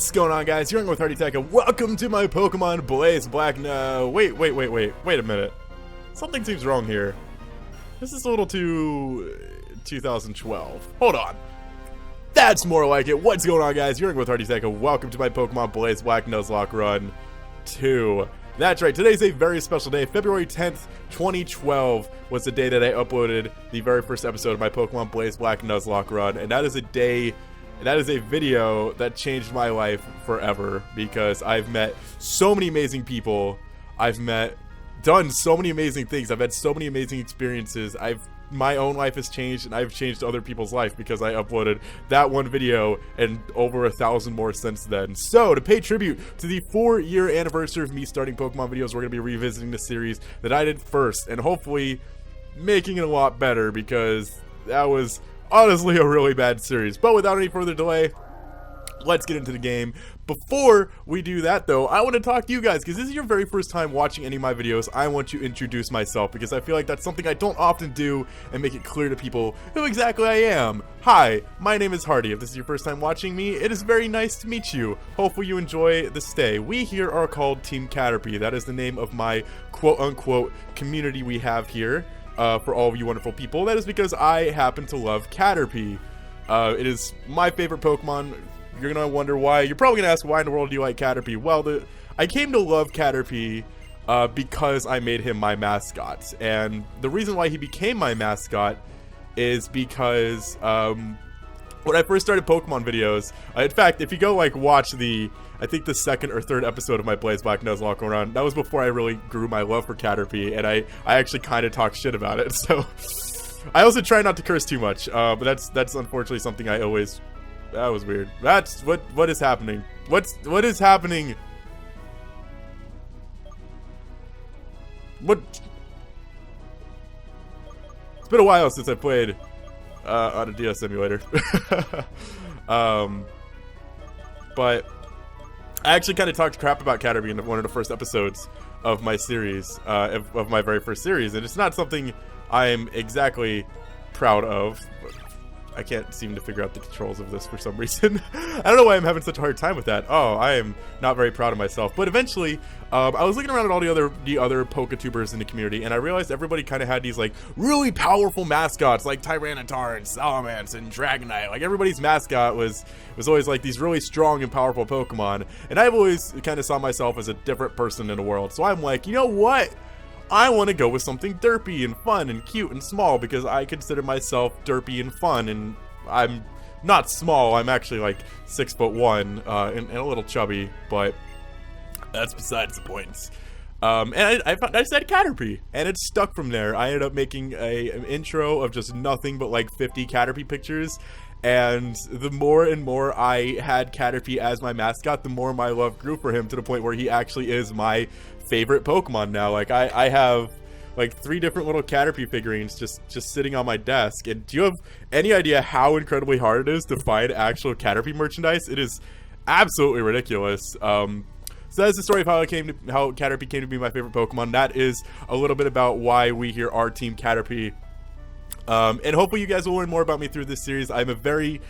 What's going on, guys? You're in with Hardy Tech, and welcome to my Pokemon Blaze Black. No, wait a minute. Something seems wrong here. This is a little too 2012. Hold on. That's more like it. What's going on, guys? You're in with Hardy Tech, and welcome to my Pokemon Blaze Black Nuzlocke Run 2. That's right, today's a very special day. February 10th, 2012 was the day that I uploaded the very first episode of my Pokemon Blaze Black Nuzlocke Run, and that is a day, that is a video that changed my life forever, because I've met so many amazing people. I've done so many amazing things. I've had so many amazing experiences. My own life has changed, and I've changed other people's life because I uploaded that one video and over 1,000 more since then. So, to pay tribute to the 4-year anniversary of me starting Pokemon videos, we're going to be revisiting the series that I did first, and hopefully making it a lot better, because that was honestly a really bad series. But without any further delay, let's get into the game. Before we do that, though, I want to talk to you guys, because this is your very first time watching any of my videos. I want to introduce myself, because I feel like that's something I don't often do, and make it clear to people who exactly I am. Hi, my name is Hardy. If this is your first time watching me, it is very nice to meet you. Hopefully you enjoy the stay. We here are called Team Caterpie. That is the name of my quote-unquote community we have here, for all of you wonderful people. That is because I happen to love Caterpie. It is my favorite Pokemon. You're gonna wonder why. You're probably gonna ask, why in the world do you like Caterpie? Well, I came to love Caterpie because I made him my mascot. And the reason why he became my mascot is because when I first started Pokemon videos, in fact, if you go watch I think the second or third episode of my Blaze Black Nuzlocke Run, that was before I really grew my love for Caterpie, and I actually kind of talked shit about it. So I also try not to curse too much, but that's unfortunately something I always. That was weird. That's what is happening? What is happening? What? It's been a while since I played on a DS emulator. But I actually kind of talked crap about Caterpie in one of the first episodes of my series, of my very first series, and it's not something I'm exactly proud of. I can't seem to figure out the controls of this for some reason. I don't know why I'm having such a hard time with that. Oh, I am not very proud of myself. But eventually, I was looking around at all the other Poketubers in the community, and I realized everybody kind of had these really powerful mascots, like Tyranitar and Salamence and Dragonite. Like, everybody's mascot was always these really strong and powerful Pokemon. And I've always kind of saw myself as a different person in the world. So I'm like, you know what? I want to go with something derpy and fun and cute and small, because I consider myself derpy and fun, and I'm not small. I'm actually 6'1", and a little chubby, but that's besides the point. And I said Caterpie, and it stuck from there. I ended up making an intro of just nothing but 50 Caterpie pictures, and the more and more I had Caterpie as my mascot, the more my love grew for him, to the point where he actually is my favorite Pokemon now. I have 3 different little Caterpie figurines just sitting on my desk. And do you have any idea how incredibly hard it is to find actual Caterpie merchandise? It is absolutely ridiculous. So that's the story of how Caterpie came to be my favorite Pokemon. That is a little bit about why we here are Team Caterpie. And hopefully you guys will learn more about me through this series. I'm a very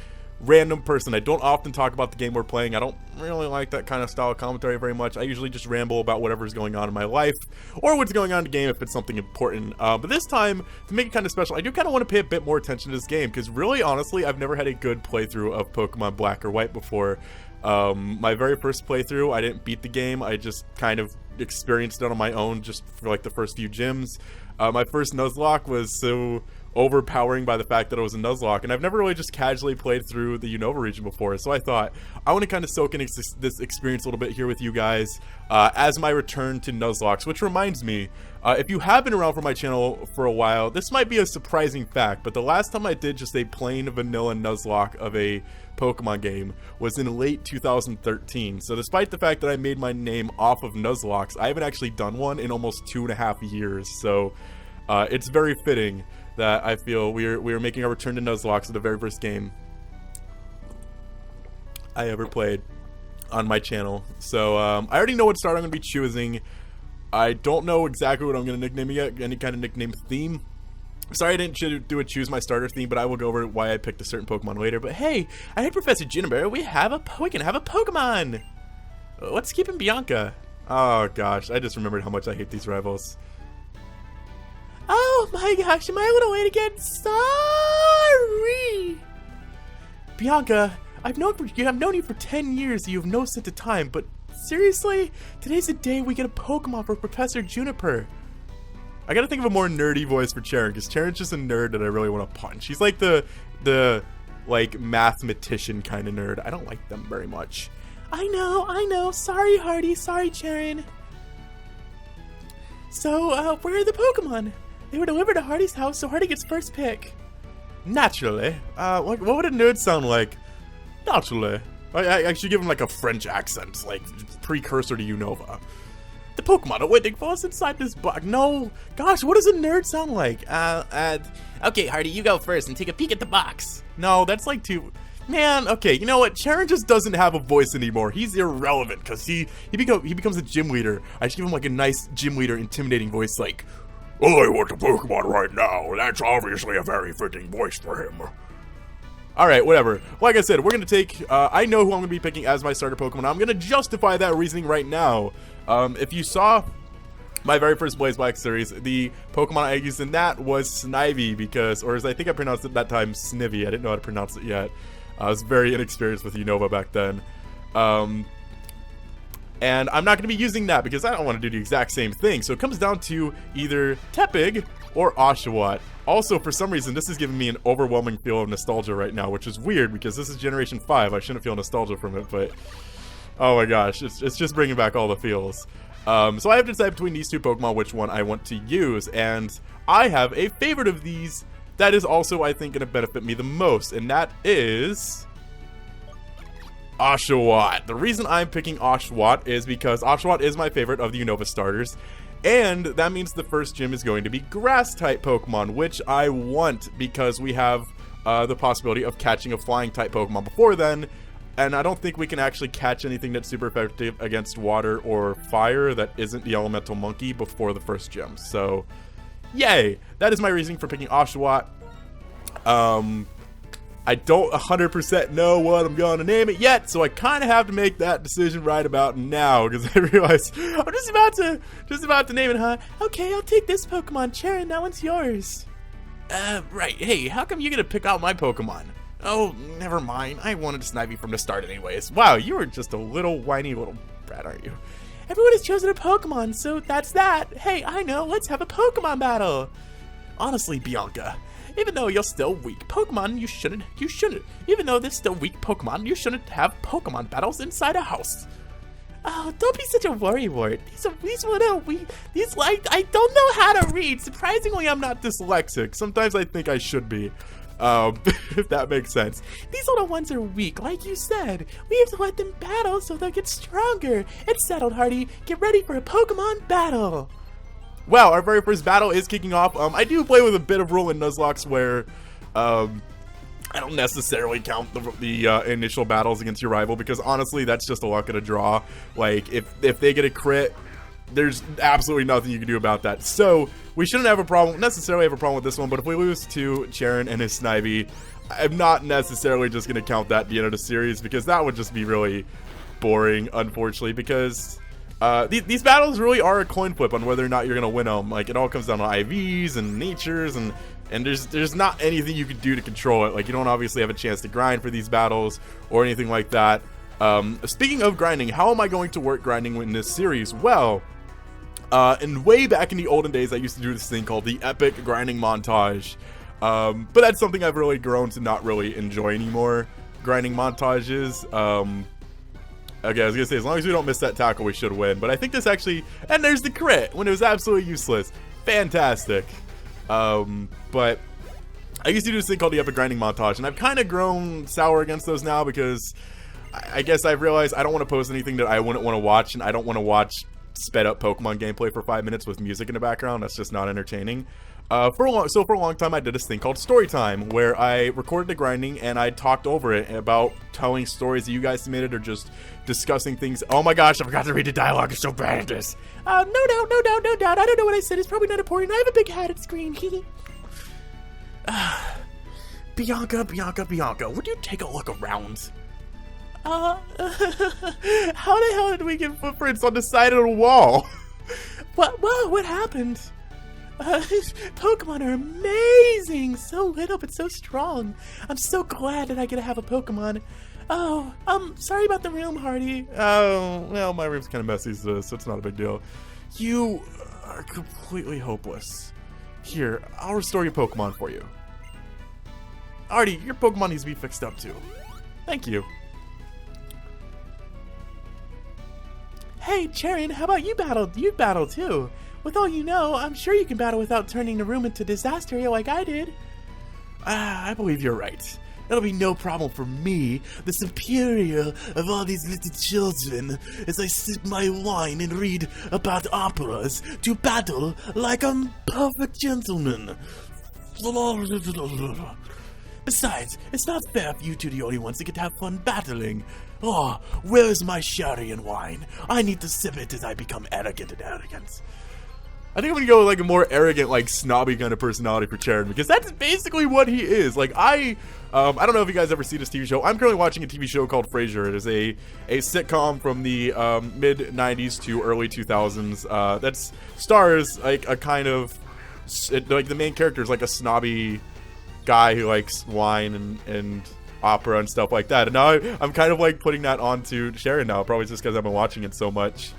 random person. I don't often talk about the game we're playing. I don't really like that kind of style of commentary very much. I usually just ramble about whatever's going on in my life, or what's going on in the game if it's something important. But this time, to make it kind of special, I do kind of want to pay a bit more attention to this game, because really, honestly, I've never had a good playthrough of Pokemon Black or White before. My very first playthrough, I didn't beat the game. I just kind of experienced it on my own, just for the first few gyms. My first Nuzlocke was so overpowering by the fact that it was a Nuzlocke, and I've never really just casually played through the Unova region before, so I thought I want to kind of soak in this experience a little bit here with you guys as my return to Nuzlocks. Which reminds me, if you have been around for my channel for a while, this might be a surprising fact, but the last time I did just a plain vanilla Nuzlocke of a Pokemon game was in late 2013. So despite the fact that I made my name off of Nuzlocks, I haven't actually done one in almost 2.5 years. So it's very fitting that I feel we are making our return to Nuzlocke, the very first game I ever played on my channel. So I already know what start I'm going to be choosing. I don't know exactly what I'm going to nickname it yet, any kind of nickname theme. Sorry I didn't do a choose my starter theme, but I will go over why I picked a certain Pokemon later. But hey, I heard Professor Juniper, we can have a Pokemon. What's keeping Bianca? Oh gosh, I just remembered how much I hate these rivals. Oh my gosh, am I a little late again? Sorry! Bianca, I've known you for 10 years, you have no sense of time, but seriously? Today's the day we get a Pokemon for Professor Juniper. I gotta think of a more nerdy voice for Cheren, because Cheren's just a nerd that I really want to punch. He's like the like mathematician kind of nerd. I don't like them very much. I know. Sorry, Hardy. Sorry, Cheren. So, where are the Pokemon? They were delivered to Hardy's house, so Hardy gets first pick. Naturally. What would a nerd sound like? Naturally. I should give him like a French accent, like precursor to Unova. The Pokemon are waiting for us inside this box. No, gosh, what does a nerd sound like? Okay, Hardy, you go first and take a peek at the box. No, that's like too... Man, okay, you know what? Cheren just doesn't have a voice anymore. He's irrelevant because he becomes a gym leader. I should give him like a nice gym leader intimidating voice like, I want a Pokemon right now. That's obviously a very fitting voice for him. Alright, whatever. Like I said, we're going to take... I know who I'm going to be picking as my starter Pokemon. I'm going to justify that reasoning right now. If you saw my very first Blaze Black series, the Pokemon I used in that was Snivy because... Or as I think I pronounced it that time, Snivy. I didn't know how to pronounce it yet. I was very inexperienced with Unova back then. And I'm not going to be using that because I don't want to do the exact same thing. So it comes down to either Tepig or Oshawott. Also, for some reason, this is giving me an overwhelming feel of nostalgia right now, which is weird because this is Generation 5. I shouldn't feel nostalgia from it, but... Oh my gosh, it's just bringing back all the feels. So I have to decide between these two Pokemon which one I want to use, and I have a favorite of these that is also, I think, going to benefit me the most, and that is... Oshawott. The reason I'm picking Oshawott is because Oshawott is my favorite of the Unova starters, and that means the first gym is going to be Grass-type Pokemon, which I want because we have the possibility of catching a Flying-type Pokemon before then, and I don't think we can actually catch anything that's super effective against water or fire that isn't the Elemental Monkey before the first gym. So, yay! That is my reasoning for picking Oshawott. I don't 100% know what I'm going to name it yet, so I kind of have to make that decision right about now, because I realize I'm just about to name it, huh? Okay, I'll take this Pokemon, Cheren, that one's yours. Right, hey, how come you're going to pick out my Pokemon? Oh, never mind, I wanted Snivy from the start anyways. Wow, you were just a little whiny little brat, aren't you? Everyone has chosen a Pokemon, so that's that. Hey, I know, let's have a Pokemon battle. Honestly, Bianca, even though you're still weak Pokemon, you shouldn't, even though there's still weak Pokemon, you shouldn't have Pokemon battles inside a house. Oh, don't be such a worrywart. I don't know how to read. Surprisingly, I'm not dyslexic. Sometimes I think I should be. If that makes sense. These little ones are weak, like you said. We have to let them battle so they'll get stronger. It's settled, Hardy. Get ready for a Pokemon battle. Wow, our very first battle is kicking off. I do play with a bit of rule in Nuzlocke where I don't necessarily count the initial battles against your rival because honestly, that's just a luck of a draw. Like, if they get a crit, there's absolutely nothing you can do about that. So, we shouldn't necessarily have a problem with this one, but if we lose to Cheren and his Snivy, I'm not necessarily just going to count that at the end of the series because that would just be really boring, unfortunately, because... these battles really are a coin flip on whether or not you're gonna win them. Like, it all comes down to IVs and natures, and there's not anything you can do to control it. Like, you don't obviously have a chance to grind for these battles or anything like that. Speaking of grinding, how am I going to work grinding in this series? Well, and way back in the olden days, I used to do this thing called the epic grinding montage. But that's something I've really grown to not really enjoy anymore. Grinding montages. Okay, I was gonna say, as long as we don't miss that tackle, we should win. But I think this actually... And there's the crit, when it was absolutely useless. Fantastic. But I used to do this thing called the Epic Grinding Montage, and I've kind of grown sour against those now because I guess I've realized I don't want to post anything that I wouldn't want to watch, and I don't want to watch sped up Pokemon gameplay for 5 minutes with music in the background. That's just not entertaining. For a long time, I did this thing called story time, where I recorded the grinding and I talked over it about telling stories that you guys submitted or just discussing things. Oh my gosh, I forgot to read the dialogue. I'm so bad at this. No doubt. I don't know what I said. It's probably not important. I have a big hat. It's green. Bianca, would you take a look around? How the hell did we get footprints on the side of the wall? What happened? Pokemon are amazing! So little but so strong. I'm so glad that I get to have a Pokemon. Oh, sorry about the room, Hardy. Oh, well, my room's kind of messy, so it's not a big deal. You are completely hopeless. Here, I'll restore your Pokemon for you. Hardy, your Pokemon needs to be fixed up too. Thank you. Hey, Charon, how about you battle? You battle too. With all you know, I'm sure you can battle without turning the room into disaster area like I did. I believe you're right. It'll be no problem for me, the superior of all these little children, as I sip my wine and read about operas, to battle like a perfect gentleman. Besides, it's not fair if you two are the only ones that get to have fun battling. Oh, where is my sherry and wine? I need to sip it as I become arrogant and arrogant. I think I'm gonna go with like a more arrogant, like snobby kind of personality for Charon, because that's basically what he is. Like I don't know if you guys ever see this TV show. I'm currently watching a TV show called Frasier. It is a sitcom from the mid 90s to early 2000s. That's stars like a kind of like the main character is like a snobby guy who likes wine and opera and stuff like that. And now I'm kind of like putting that onto Sharon now, probably just because I've been watching it so much.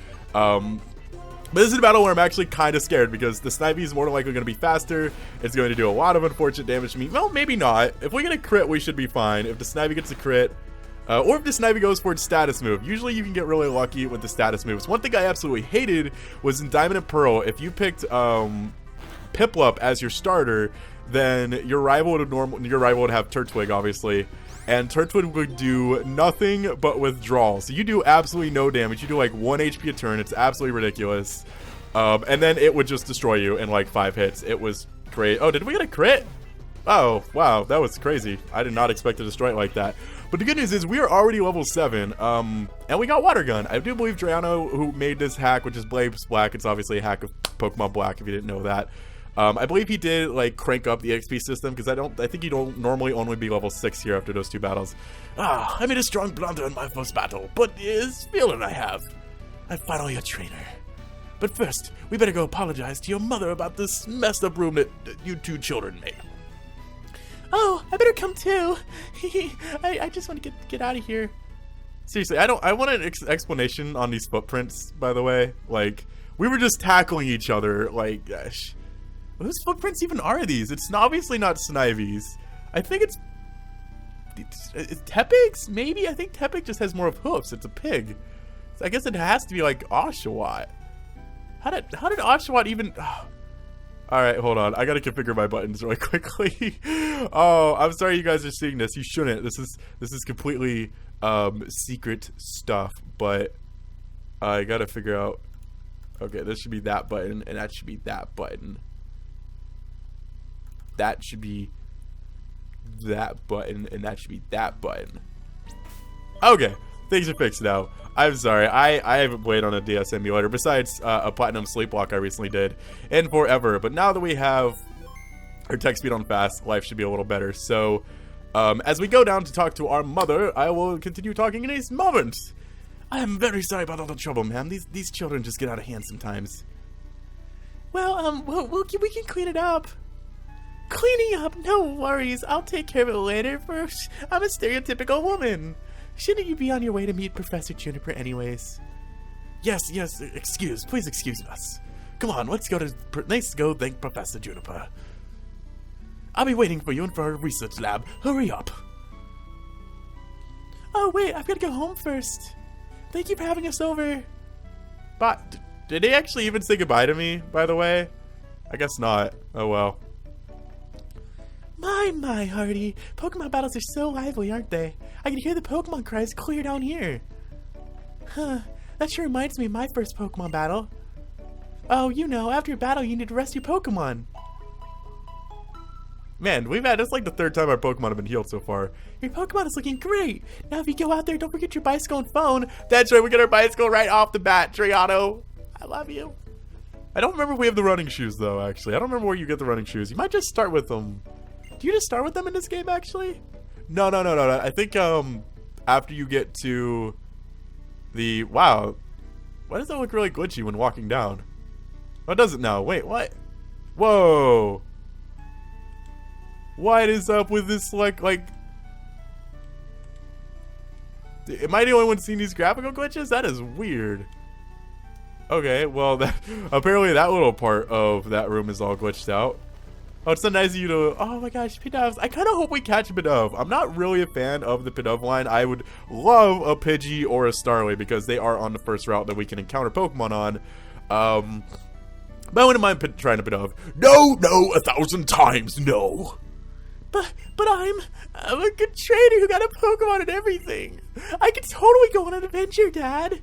But this is a battle where I'm actually kind of scared, because the Snivy is more than likely going to be faster. It's going to do a lot of unfortunate damage to me. Well, maybe not. If we get a crit, we should be fine. If the Snivy gets a crit, or if the Snivy goes for its status move. Usually you can get really lucky with the status moves. One thing I absolutely hated was in Diamond and Pearl, if you picked Piplup as your starter, then your rival would have Turtwig, obviously. And Turtwig would do nothing but withdrawal. So you do absolutely no damage. You do like 1 HP a turn. It's absolutely ridiculous. And then it would just destroy you in like 5 hits. It was great. Oh, did we get a crit? Oh, wow. That was crazy. I did not expect to destroy it like that. But the good news is we are already level 7. And we got Water Gun. I do believe Drayano, who made this hack, which is Blaze Black. It's obviously a hack of Pokemon Black, if you didn't know that. I believe he did like crank up the XP system, because I think you don't normally only be level 6 here after those 2 battles. I made a strong blunder in my first battle, but it's feeling I have. I'm finally a trainer. But first, we better go apologize to your mother about this messed up room that you 2 children made. Oh, I better come too. I just want to get out of here. Seriously, I want an explanation on these footprints, by the way. Like, we were just tackling each other, like, gosh. Whose footprints even are these? It's obviously not Snivy's. I think it's Tepig's, maybe? I think Tepig just has more of hoofs. It's a pig. So I guess it has to be like Oshawott. How did Oshawott even... Oh. Alright, hold on. I gotta configure my buttons really quickly. Oh, I'm sorry you guys are seeing this. You shouldn't. This is completely secret stuff, but I gotta figure out... Okay, this should be that button, and that should be that button. That should be that button, and that should be that button. Okay, things are fixed now. I'm sorry, I haven't played on a DS emulator, besides a Platinum Sleepwalk I recently did, in forever. But now that we have our text speed on fast, life should be a little better. So, as we go down to talk to our mother, I will continue talking in a moment. I am very sorry about all the trouble, ma'am. These children just get out of hand sometimes. Well, we can clean it up. Cleaning up? No worries. I'll take care of it later. First, I'm a stereotypical woman. Shouldn't you be on your way to meet Professor Juniper anyways? Yes, please excuse us. Come on, let's go thank Professor Juniper. I'll be waiting for you in our research lab. Hurry up. Oh wait, I've got to go home first. Thank you for having us over. But did they actually even say goodbye to me, by the way? I guess not. Oh well. My, Hardy. Pokemon battles are so lively, aren't they? I can hear the Pokemon cries clear down here. Huh. That sure reminds me of my first Pokemon battle. Oh, you know, after a battle, you need to rest your Pokemon. Man, that's like the 3rd time our Pokemon have been healed so far. Your Pokemon is looking great. Now if you go out there, don't forget your bicycle and phone. That's right, we get our bicycle right off the bat, Triano. I love you. I don't remember if we have the running shoes, though, actually. I don't remember where you get the running shoes. You might just start with them. Do you just start with them in this game, actually? No. I think, after you get to the... Wow. Why does that look really glitchy when walking down? Oh, it doesn't now. Wait, what? Whoa. What is up with this, like... Am I the only one seeing these graphical glitches? That is weird. Okay, well, apparently that little part of that room is all glitched out. Oh, it's so nice of you to... Oh my gosh, Pidovs. I kind of hope we catch a Pidove. I'm not really a fan of the Pidove line. I would love a Pidgey or a Starly because they are on the first route that we can encounter Pokemon on. But I wouldn't mind trying a Pidove. No, 1,000 times no. But I'm a good trainer who got a Pokemon and everything. I could totally go on an adventure, Dad.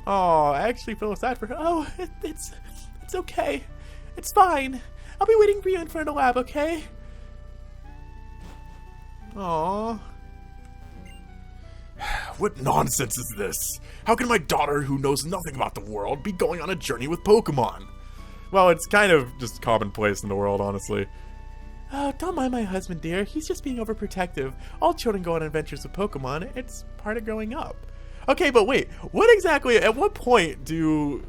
Oh, I actually feel sad for her. Oh, it's okay. It's fine. I'll be waiting for you in front of the lab, okay? Aww. What nonsense is this? How can my daughter, who knows nothing about the world, be going on a journey with Pokemon? Well, it's kind of just commonplace in the world, honestly. Oh, don't mind my husband, dear. He's just being overprotective. All children go on adventures with Pokemon. It's part of growing up. Okay, but wait. What exactly, at what point do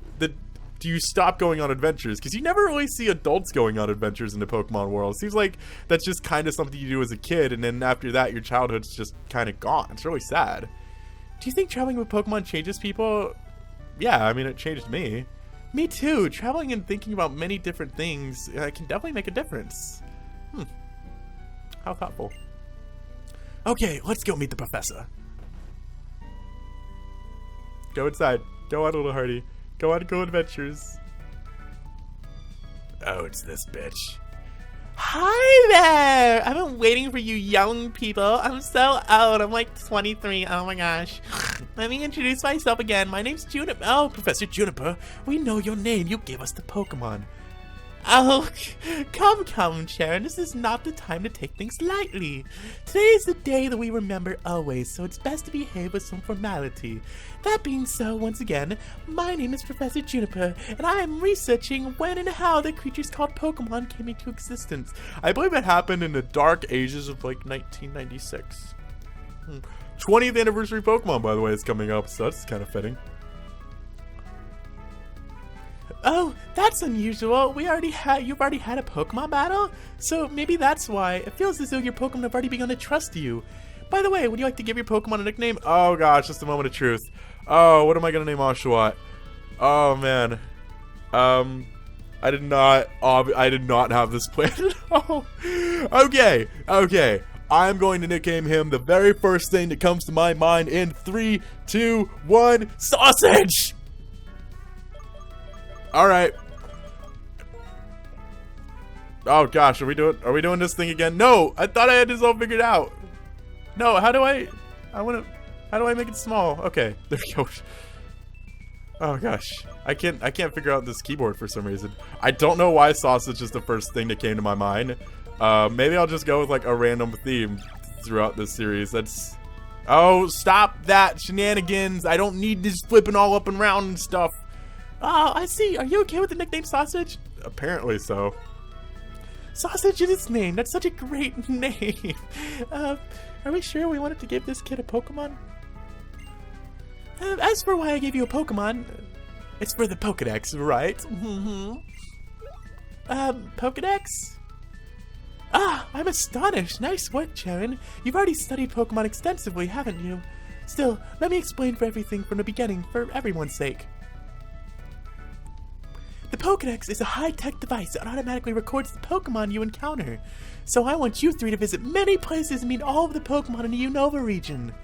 you stop going on adventures? Because you never really see adults going on adventures in the Pokemon world. It seems like that's just kind of something you do as a kid, and then after that, your childhood's just kind of gone. It's really sad. Do you think traveling with Pokemon changes people? Yeah, I mean, it changed me. Me too. Traveling and thinking about many different things can definitely make a difference. How thoughtful. Okay, let's go meet the professor. Go inside. Go on, little hearty. Go on, go adventures. Oh, it's this bitch. Hi there! I've been waiting for you young people. I'm so old. I'm like 23. Oh my gosh. Let me introduce myself again. My name's Juniper. Oh, Professor Juniper. We know your name. You gave us the Pokemon. Oh, come, Sharon. This is not the time to take things lightly. Today is the day that we remember always, so it's best to behave with some formality. That being so, once again, my name is Professor Juniper, and I am researching when and how the creatures called Pokemon came into existence. I believe it happened in the dark ages of, like, 1996. 20th anniversary Pokemon, by the way, is coming up, so that's kind of fitting. Oh, that's unusual. You've already had a Pokemon battle? So maybe that's why. It feels as though your Pokemon have already begun to trust you. By the way, would you like to give your Pokemon a nickname? Oh gosh, just a moment of truth. Oh, what am I gonna name Oshawott? Oh man. I did not have this planned at all. Okay. I'm going to nickname him the very first thing that comes to my mind in 3, 2, 1, sausage! Alright. Oh gosh, are we doing this thing again? No! I thought I had this all figured out. No, how do I make it small? Okay, there we go. Oh gosh. I can't figure out this keyboard for some reason. I don't know why sausage is the first thing that came to my mind. Maybe I'll just go with like a random theme throughout this series. Oh, stop that shenanigans. I don't need this flipping all up and round and stuff. Oh, I see. Are you okay with the nickname Sausage? Apparently so. Sausage is its name. That's such a great name. Are we sure we wanted to give this kid a Pokemon? As for why I gave you a Pokemon, it's for the Pokédex, right? Pokédex? Ah, I'm astonished. Nice work, Sharon. You've already studied Pokemon extensively, haven't you? Still, let me explain for everything from the beginning, for everyone's sake. The Pokédex is a high-tech device that automatically records the Pokemon you encounter. So I want you three to visit many places and meet all of the Pokemon in the Unova region.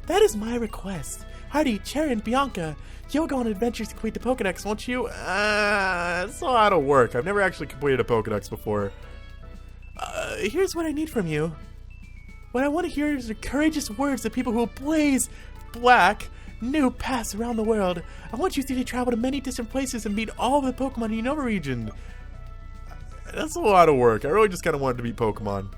That is my request. Hardy, Cherry, and Bianca, you'll go on adventures to complete the Pokédex, won't you? It's a lot of work. I've never actually completed a Pokédex before. Here's what I need from you. What I want to hear is the courageous words of people who will blaze black new paths around the world. I want you three to travel to many different places and meet all of the Pokemon in the Unova region. That's a lot of work. I really just kind of wanted to meet Pokemon.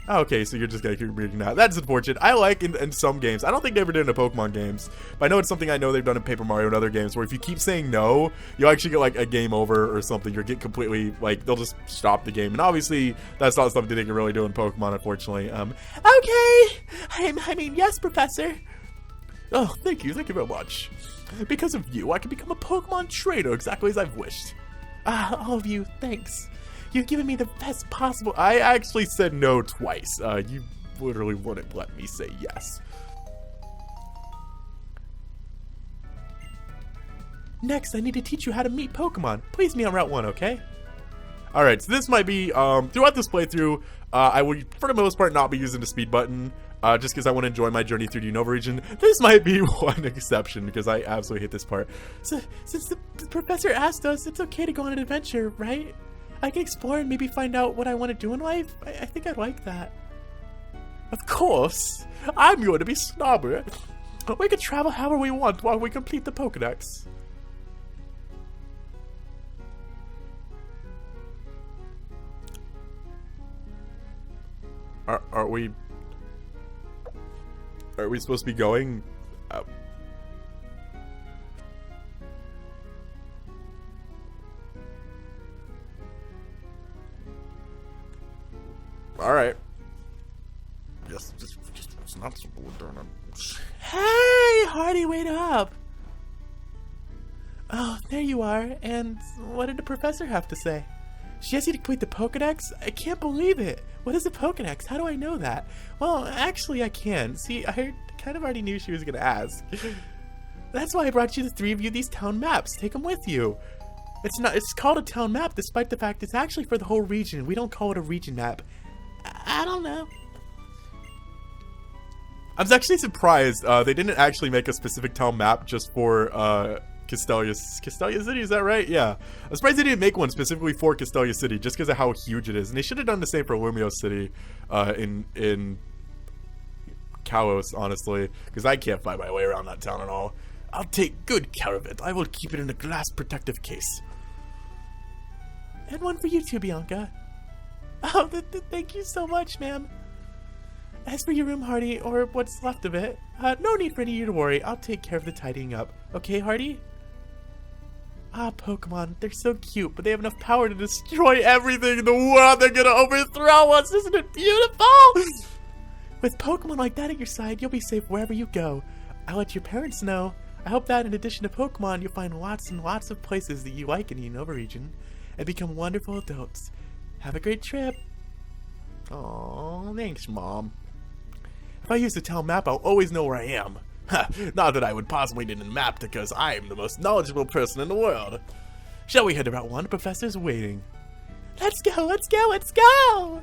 Okay, so you're just gonna keep reading that. That's unfortunate. I like in some games. I don't think they ever did in the Pokemon games, but I know it's something I know they've done in Paper Mario and other games where if you keep saying no, you'll actually get like a game over or something. You'll get completely like they'll just stop the game. And obviously that's not something they can really do in Pokemon, unfortunately. Okay. I mean, yes, Professor. Oh, thank you very much. Because of you, I can become a Pokemon trainer exactly as I've wished. All of you, thanks. You've given me the best possible. I actually said no twice. You literally wouldn't let me say yes. Next, I need to teach you how to meet Pokemon. Please meet on Route 1, okay? Alright, so this might be, throughout this playthrough, I will, for the most part, not be using the speed button, just because I want to enjoy my journey through the Unova region. This might be one exception, because I absolutely hate this part. So, since the professor asked us, it's okay to go on an adventure, right? I can explore and maybe find out what I want to do in life. I think I'd like that. Of course. I'm going to be snobber. We can travel however we want while we complete the Pokédex. Are we supposed to be going? All right. Yes, just it's not so darn. Hey, Hardy, wait up! Oh, there you are. And what did the professor have to say? She asked you to complete the Pokédex? I can't believe it. What is a Pokédex? How do I know that? Well, actually, I can. See, I kind of already knew she was gonna ask. That's why I brought you the 3 of you these town maps. Take them with you. It's called a town map, despite the fact it's actually for the whole region. We don't call it a region map. I don't know. I was actually surprised they didn't actually make a specific town map just for Castelia City, is that right? Yeah. I'm surprised they didn't make one specifically for Castelia City just because of how huge it is. And they should have done the same for Lumio City in Kalos, honestly, because I can't find my way around that town at all. I'll take good care of it. I will keep it in a glass protective case. And one for you too, Bianca. Oh, thank you so much, ma'am. As for your room, Hardy, or what's left of it, no need for any of you to worry. I'll take care of the tidying up. Okay, Hardy? Ah, Pokemon, they're so cute, but they have enough power to destroy everything in the world. They're gonna overthrow us. Isn't it beautiful? With Pokemon like that at your side, you'll be safe wherever you go. I'll let your parents know. I hope that in addition to Pokemon, you'll find lots and lots of places that you like in the Unova region and become wonderful adults. Have a great trip. Aw, thanks, Mom. If I use the town map, I'll always know where I am. Not that I would possibly need a map because I am the most knowledgeable person in the world. Shall we head to Route 1? The professor's waiting. Let's go, let's go, let's go!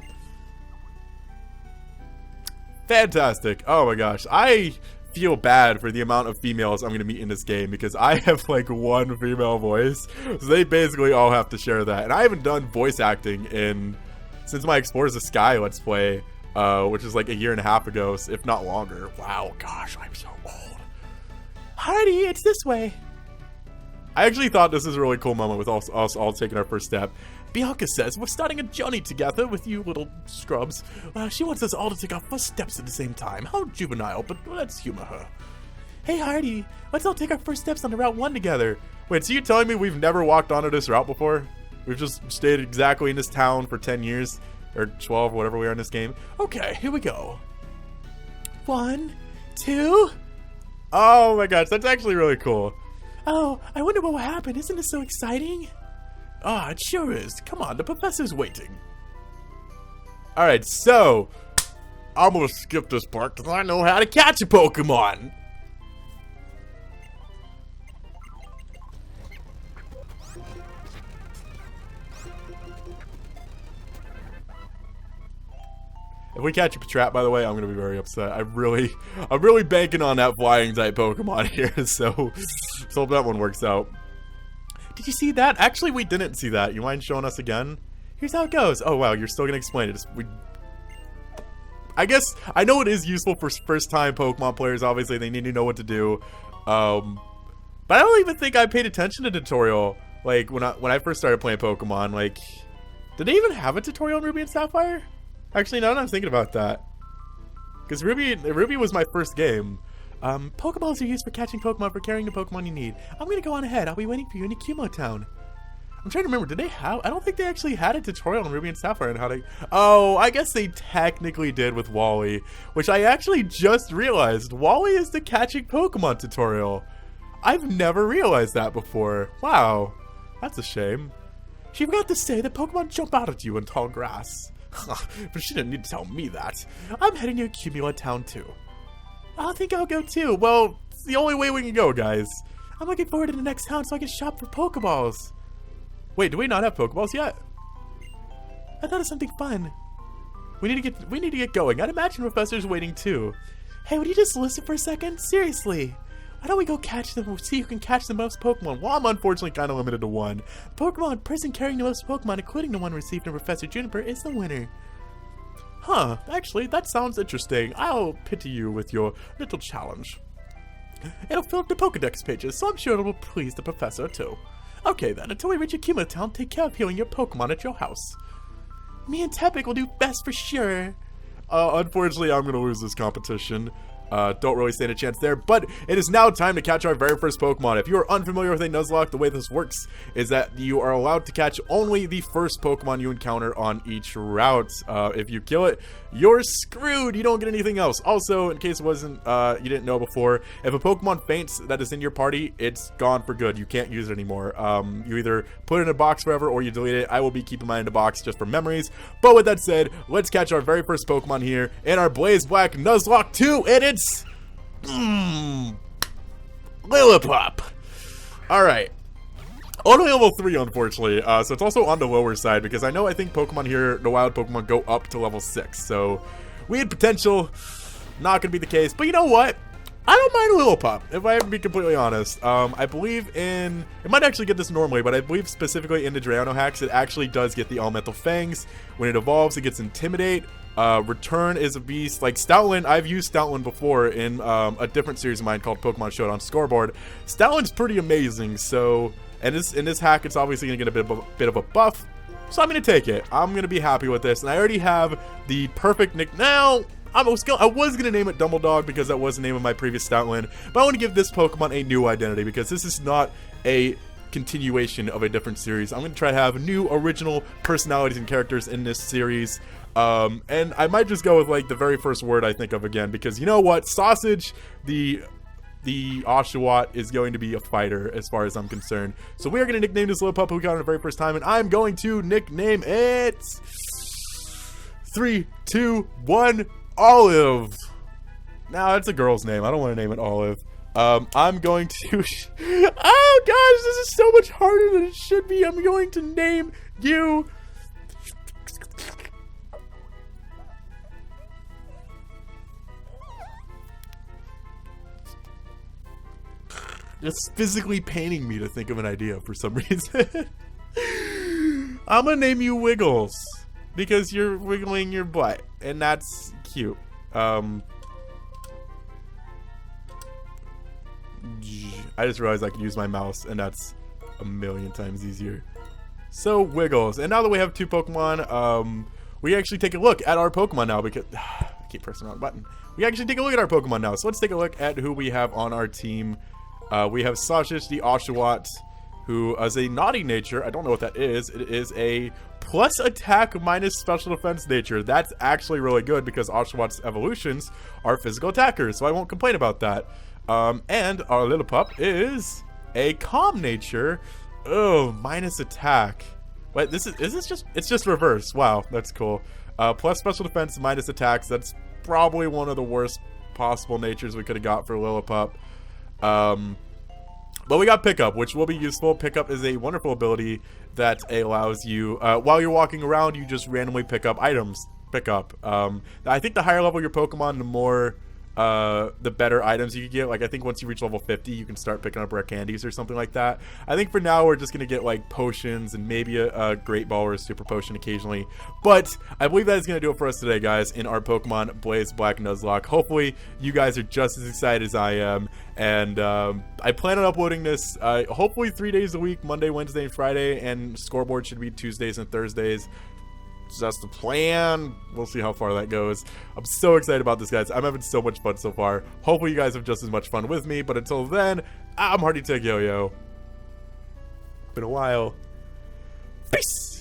Fantastic. Oh my gosh. I feel bad for the amount of females I'm going to meet in this game because I have like one female voice. So they basically all have to share that. And I haven't done voice acting since my Explorers the Sky Let's Play, which is like a year and a half ago, if not longer. Wow, gosh, I'm so old. Hardy, it's this way. I actually thought this was a really cool moment with us all taking our first step. Bianca says we're starting a journey together with you little scrubs. She wants us all to take our first steps at the same time. How juvenile, but let's humor her. Hey Hardy, let's all take our first steps on the Route 1 together. Wait, so you're telling me we've never walked onto this route before? We've just stayed exactly in this town for 10 years? Or 12, whatever we are in this game. Okay, here we go. 1, 2. Oh my gosh, that's actually really cool. Oh, I wonder what will happen. Isn't this so exciting? Ah, it sure is. Come on, the professor's waiting. Alright, so I'm gonna skip this part because I know how to catch a Pokemon. If we catch a trap, by the way, I'm gonna be very upset. I'm really banking on that flying type Pokemon here, so hope that one works out. Did you see that? Actually, we didn't see that. You mind showing us again? Here's how it goes. Oh wow, you're still gonna explain it. I guess I know it is useful for first-time Pokemon players. Obviously, they need to know what to do. But I don't even think I paid attention to the tutorial. Like when I first started playing Pokemon. Like, did they even have a tutorial in Ruby and Sapphire? Actually, now that I'm thinking about that, because Ruby was my first game. Pokeballs are used for catching Pokemon, for carrying the Pokemon you need. I'm gonna go on ahead. I'll be waiting for you in Akumo Town. I'm trying to remember, did they have... I don't think they actually had a tutorial on Ruby and Sapphire on how to... Oh, I guess they technically did with Wally, which I actually just realized. Wally is the catching Pokemon tutorial. I've never realized that before. Wow, that's a shame. She forgot to say that Pokemon jump out at you in tall grass. But she didn't need to tell me that. I'm heading to Accumula Town too. I think I'll go too. Well, it's the only way we can go, guys. I'm looking forward to the next town so I can shop for Pokeballs. Wait, do we not have Pokeballs yet? I thought of something fun. We need to get going. I'd imagine Professor's waiting too. Hey, would you just listen for a second? Seriously. Why don't we go catch them and see who can catch the most Pokemon? Well, I'm unfortunately kind of limited to one. The Pokemon person carrying the most Pokemon, including the one received from Professor Juniper, is the winner. Huh, actually, that sounds interesting. I'll pity you with your little challenge. It'll fill up the Pokédex pages, so I'm sure it will please the professor too. Okay then, until we reach Akuma Town, take care of healing your Pokemon at your house. Me and Tepic will do best for sure. Unfortunately, I'm gonna lose this competition. Don't really stand a chance there, but it is now time to catch our very first Pokemon. If you are unfamiliar with a Nuzlocke, the way this works is that you are allowed to catch only the first Pokemon you encounter on each route. If you kill it, you're screwed. You don't get anything else. Also, in case it wasn't, you didn't know before, if a Pokemon faints that is in your party, it's gone for good. You can't use it anymore. You either put it in a box forever or you delete it. I will be keeping mine in a box just for memories. But with that said, let's catch our very first Pokemon here in our Blaze Black Nuzlocke 2, and it's Lillipup. Alright. Only level 3, unfortunately. So it's also on the lower side because I think Pokemon here, the wild Pokemon, go up to level 6. So we had potential. Not going to be the case. But you know what? I don't mind Lillipup, if I have to be completely honest. I believe in... It might actually get this normally, but I believe specifically in the Drayano hacks, it actually does get the Elemental Fangs. When it evolves, it gets Intimidate. Return is a beast. Like Stoutland, I've used Stoutland before in a different series of mine called Pokemon Showdown Scoreboard. Stoutland's pretty amazing, so... And in this hack, it's obviously going to get a bit of a buff. So I'm going to take it. I'm going to be happy with this. And I already have the perfect nick... Now... I was going to name it Dumbledog because that was the name of my previous Stoutland, but I want to give this Pokemon a new identity because this is not a continuation of a different series. I'm going to try to have new original personalities and characters in this series, and I might just go with like the very first word I think of again because you know what? Sausage, the Oshawott is going to be a fighter as far as I'm concerned. So we are going to nickname this little pup who we got on the very first time, and I'm going to nickname it 3, 2, 1... Olive. Now that's a girl's name. I don't want to name it Olive. I'm going to... Oh gosh, this is so much harder than it should be. I'm going to name you... It's physically paining me to think of an idea for some reason. I'm gonna name you Wiggles. Because you're wiggling your butt, and that's cute. I just realized I could use my mouse, and that's a million times easier. So, Wiggles. And now that we have 2 Pokemon, we actually take a look at our Pokemon now, because... I keep pressing the wrong button. We actually take a look at our Pokemon now. So let's take a look at who we have on our team. We have Sausage, the Oshawott, who has a naughty nature. I don't know what that is. It is a plus attack minus special defense nature. That's actually really good because Oshawott's evolutions are physical attackers, so I won't complain about that. And our little pup is a calm nature. Oh, minus attack. Wait, is this just, it's just reverse. Wow, that's cool. Plus special defense minus attacks. That's probably one of the worst possible natures we could have got for Lillipup. But we got Pickup, which will be useful. Pickup is a wonderful ability that allows you, while you're walking around, you just randomly pick up items. Pickup. I think the higher level your Pokemon, the more, the better items you can get. Like, I think once you reach level 50, you can start picking up rare candies or something like that. I think for now, we're just going to get, like, potions and maybe a Great Ball or a Super Potion occasionally. But I believe that is going to do it for us today, guys, in our Pokemon Blaze Black Nuzlocke. Hopefully, you guys are just as excited as I am. And I plan on uploading this hopefully 3 days a week, Monday, Wednesday, and Friday. And Scoreboard should be Tuesdays and Thursdays. That's the plan. We'll see how far that goes. I'm so excited about this, guys. I'm having so much fun so far. Hopefully you guys have just as much fun with me. But until then, I'm Hardy Tech Yo-Yo. Been a while. Peace.